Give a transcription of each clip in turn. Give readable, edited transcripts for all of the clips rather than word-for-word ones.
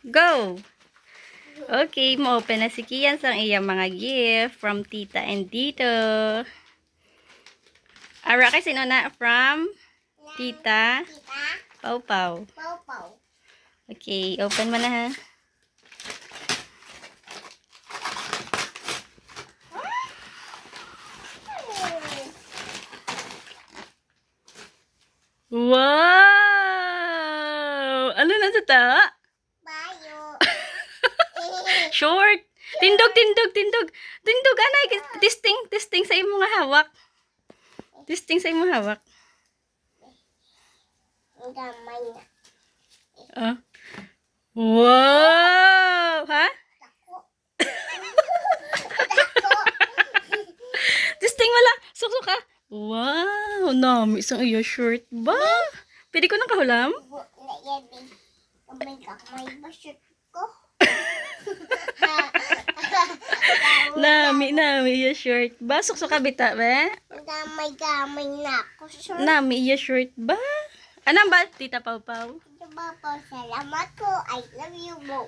Go! Okay, mo-open na si Kian sa iyang mga gift from tita and tito. Ara kay sino na from tita Pau Pau. Okay, open mo na ha. Wow! Ano na sa ta? Short. Tindog. Tindog, anay. Testing sa imong hawak. Testing sa imong hawak. Gamay na. Oh. Wow! Ha? Testing wala. Suksok ka. Wow! Nami isang iyo short ba? Pwede ko nang kahulam? Gamay ba shoot ko? Nami iyo short ba? Suksok ka bita ba? Gamay na ako, sir. Nami iyo short ba? Anong ba? Tita Pau Pau? Salamat po. I love you, Bo.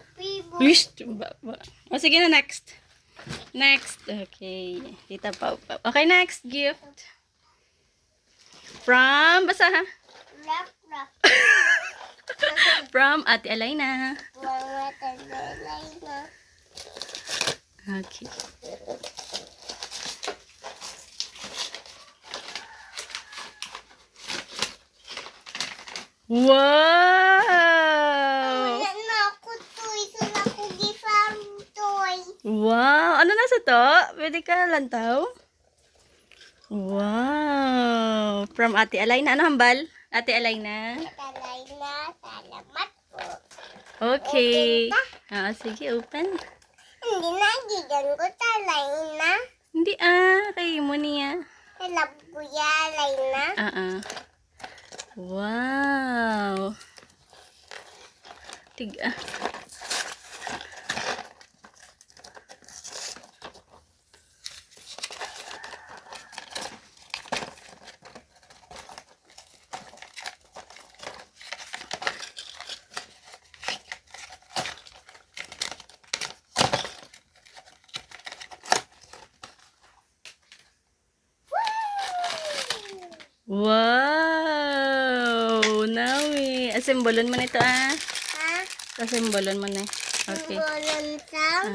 Wish. O sige na, next. Next. Okay. Tita Pau Pau. Okay, next gift. From, basa ha? Rap. From Ate Alaina. Mga tagalay na. Okay. Wow! Wala na ako toy. Isa na ako gifam toy. Wow! Ano nasa to? Pwede ka lantaw? Wow! From Ate Alaina. Ano hambal? Ate Alaina. Tagalay na. Salamat po. Okay. Sige, open. Hindi na. Gigan ko talay na. Hindi kayo mo niya. Love ko yalay na. Wow. Tiga. Wow! Nawi. Asimbolon mo na ito Ha? Asimbolon mo na. Okay. Bulan sa.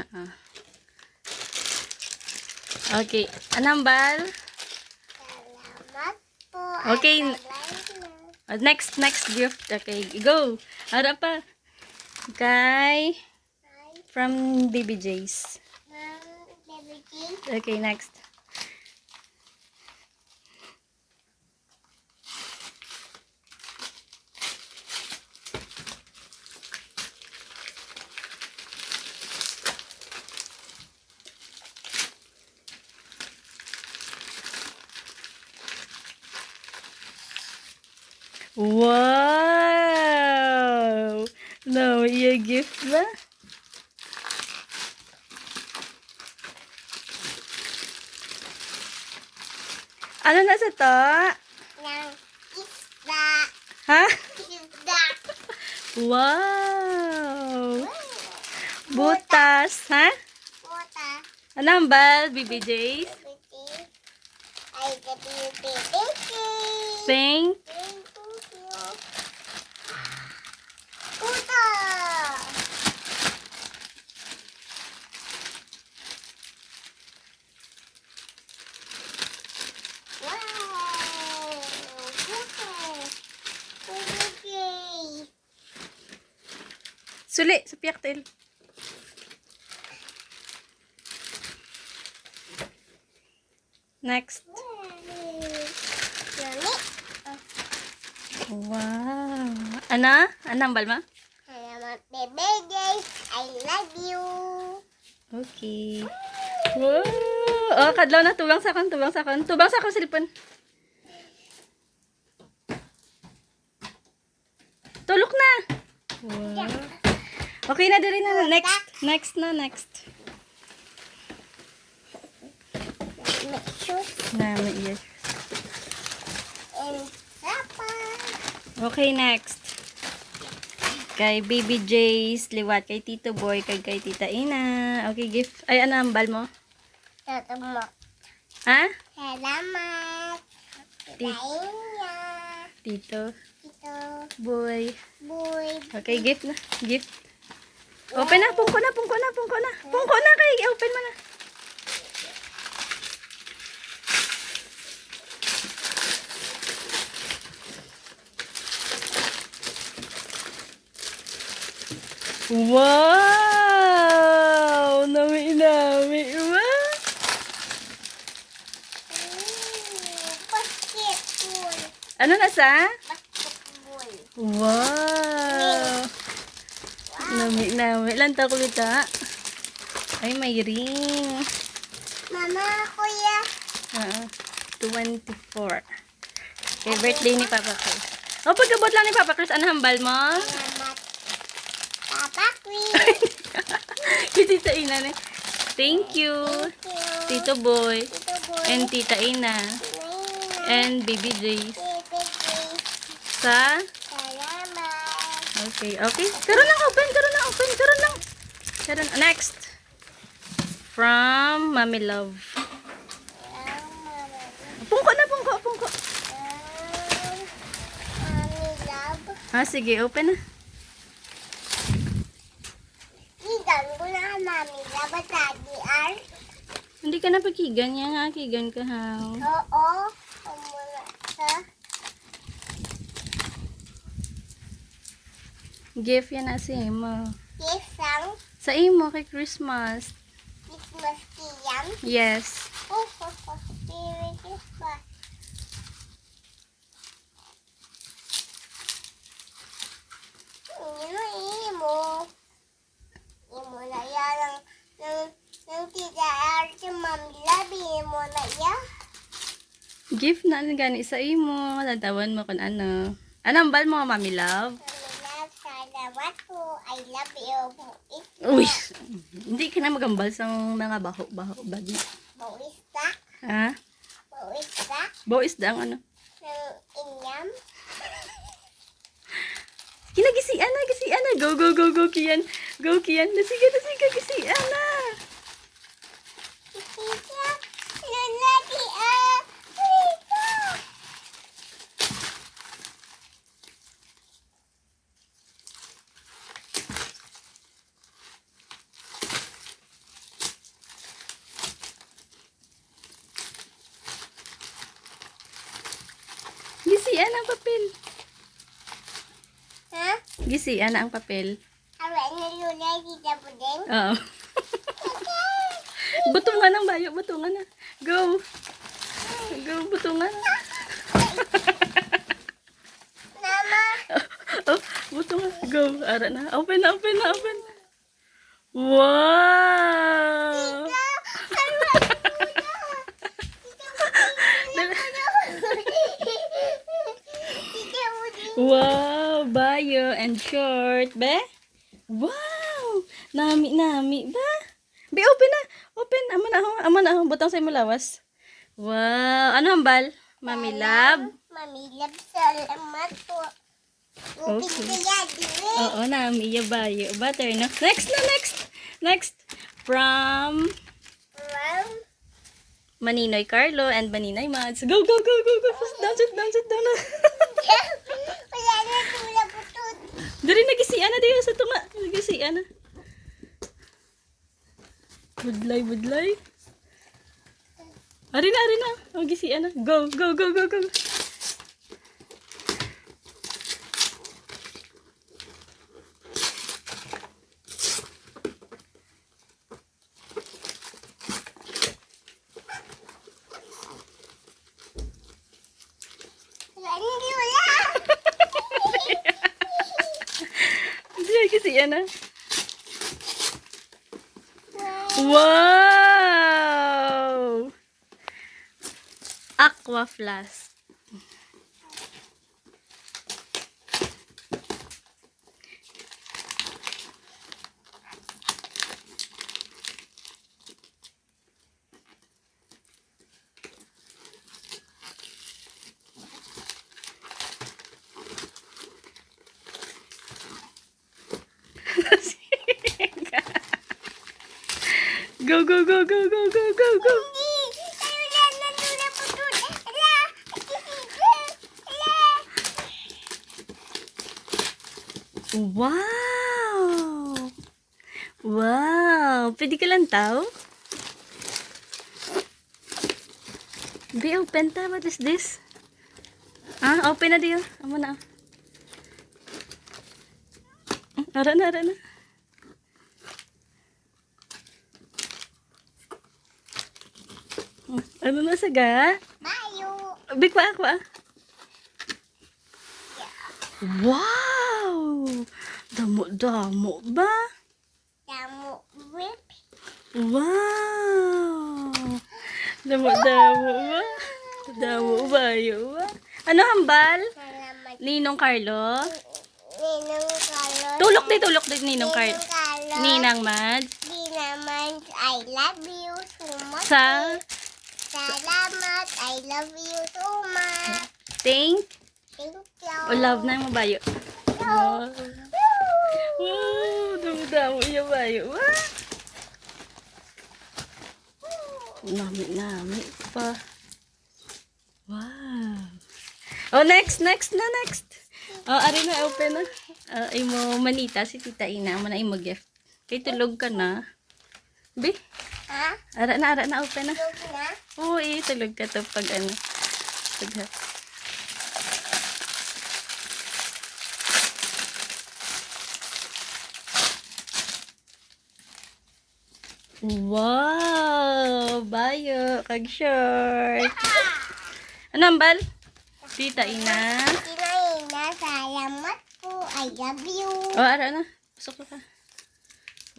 Okay. Anong bal? Salamat po. Okay. Tagalay na. Next gift. Okay. Go. Ara pa. Okay. From Baby J's. Baby G. Okay, next. Wow! No, iya gift ba? Ano nasa to? Ng isda. Ha? Isda. Wow! Butas, ha? Puta. Anong bal, Baby J's? Baby G. I love you, baby G. Thank. Thank you. Puta. Wow. Puta. Baby G. Suli, sa piyaktel. Next. Yummy. Wow. Ana? Anong bal ma? Salamat, baby J. I love you. Okay. Wow. Oh, kadlaw na tubang sa kon. Tubang sa silipon. Tulok na. Wow. Okay na diri na. Next. Make sure Na may iya. and sapa. Okay, next. Kay Baby Jace, liwat kay Tito Boy, kay Tita Ina. Okay, gift. Ay, ano hambal mo? Salamat. Ha? Salamat. Kaya. Tito Ito. Boy. Boy. Okay, gift na. Gift. Open na, pungko na. Pungko na kay, open mo na. Wow! Nami. Wow! Basketball. Ano na sa? Basketball. Wow! Nami. Ilan ta kulita? Ay, may ring. Mama, kuya. 24. Okay, birthday ni Papa Chris. O, pagkabot lang ni Papa Chris, ano hambal mo? Salamat. Papa, kuya. Tita Ina na. Thank you. Tito Boy. Ito, boy. And Tita Ina. And Baby Jace. Sa? Salamat. Okay. Karon lang, open. Next. From Mommy Love. Pungko na. Mommy love. Sige, open na. Igan ko na mami love at daddy ar. Hindi ka na pakigan niya nga. Kigan ka ha. Oo. Umula sa Gift yan na sa imo. kisang Sa imo kay Christmas. Christmas kiyang. Yes. Merry Christmas. Imo. Imo na yan ng tita ar sa mami love. Imo na yan. Gift na gani sa imo. Tatawan mo kung ano. Ano ang bal mo, Mommy Love? Mami love, salamat po. I love you. Uy! Hindi ka na magambal sa mga baho-baho bagi. Bawista. Ha? Bawista. Bawis da ang ano? Ng inyam. Kinagisian na. Go, Kian. Go, Kian. Sige, gisian na. Tita, lalaki ah. Tita. Gisian ang papel. Ha? Gisian na ang papel. Awan na lula, tita Budeng. Oo. Butungan ng bayo. Butungan na. Go, butungan. Mama. Oh, butungan. Go. Ara na. Open na. Wow! Tita, awan na lula. Tita Budeng. Wow! Bayo and short. Be? Wow! Nami ba? Be, open na. Amo na ako. Butang sa'yo mo lawas. Wow! Ano hambal? Mommy Love? Mami love, salamat po. Upin Okay. kaya din. Oo, nami. Bayo. Butter, no? Next. From Wow. Maninoy Carlo and Maninoy Mads. Go. Sit down na. Wala na tula putut. Dari nagisian na diyo sa tunga. Nagisian na. Budlay. Ari na. Magisian na. Go. Wala na tula. Hindi nagisian na. Wow! Aqua Flask. Go, go, go, go, go, go, go, go. Wow! Wow! Pwede ka lang tao? Be open ta. What is this? Ah, open na diyo. Amo na. Ara na, ara na. Ano na saga? Bayo. Big pa ako ah. Wow! Damo-damo ba? Damo whip. Wow! Damo-damo ba? Damo ba yun ba? Ano hambal? Salamat. Ninong Carlo? Ninong Carlos. Tulok di Ninong Carlo. Carlos. Ninang Mads? Di naman, I love you so much. Sa? Salamat, I love you so much. Thank? Thank you. O love na mo bayo? Wow! Wow! Damo-damo iya bayo ba? Nami pa. Wow! Oh, next. Oh, ari na, open na. Imo manita si Tita Ina. Amo na imo gift. Kay tulog ka na. Be? Ha? Ara na, open na. Tulog na? Oo, tulog ka to pag ano. Pag wow! Bayo! Kag short! Ano ambal? Tita Ina. Tinaina, salamat po. I love you. Oh, ara na. Pasok ka.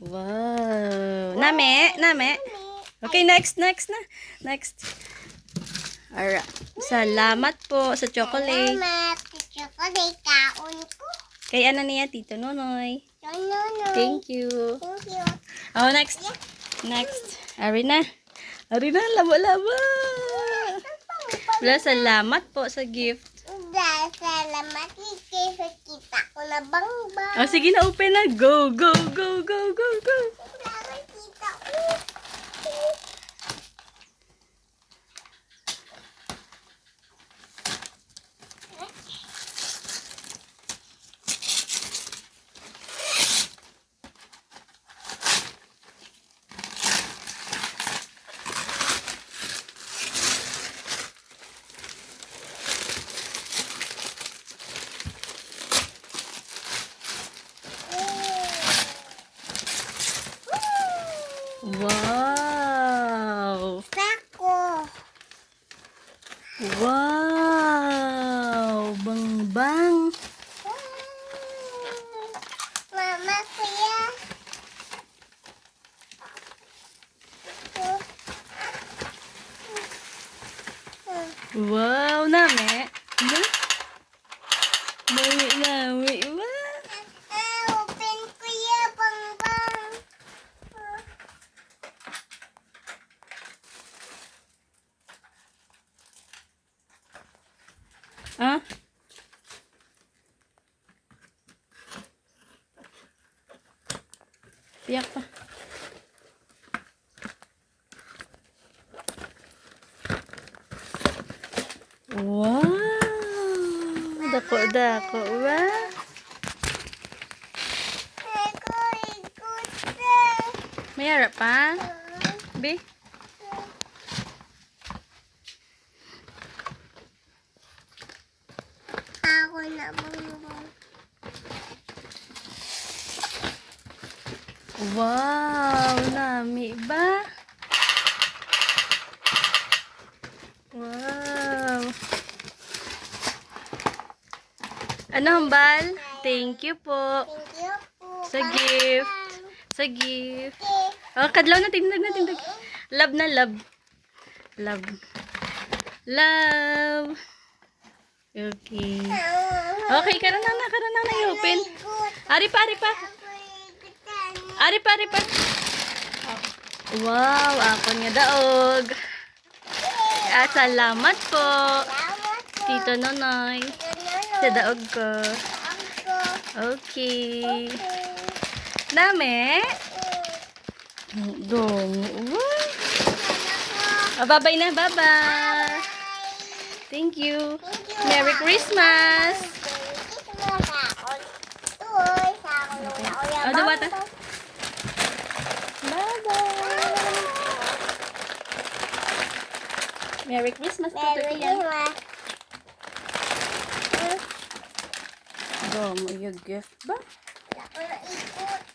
Wow! Name. Okay, next na. Next. Ara. Salamat po sa chocolate. Salamat. Chocolate kaon ko. Kay ano niya, Tito Nonoy. No. Thank you. Thank you. Oh, next. Ari na, laba. Wala, salamat po sa gift. Dahil salamat kasi kita ko na bang. Oh, sige na, open na. Go. Salamat kita ko. Wow! Sako. Wow! Bang! Mama, kuya. Wow! Nami ba? Open kuya, bang. Ah? Piyak pa. Wow! Dako ba? May harap pa? Be? Ako na bang. Wow! Nami ba? Wow! Ano hambal? Thank you po. Thank you po. Sa gift. Oh, kadlaw na, tindag. Love na, love. Okay. Okay, karon na i-open. Ari pa. Wow, ako nga daog. At salamat po, Tito Nonoy, sa daog ko. Okay. Name? Dong. Wow. Bye-bye na. Bye-bye. Thank you. Merry Christmas. Oh, dawata. Bye-bye. Merry Christmas to Turkey. Dong, yung gift ba? Ikot.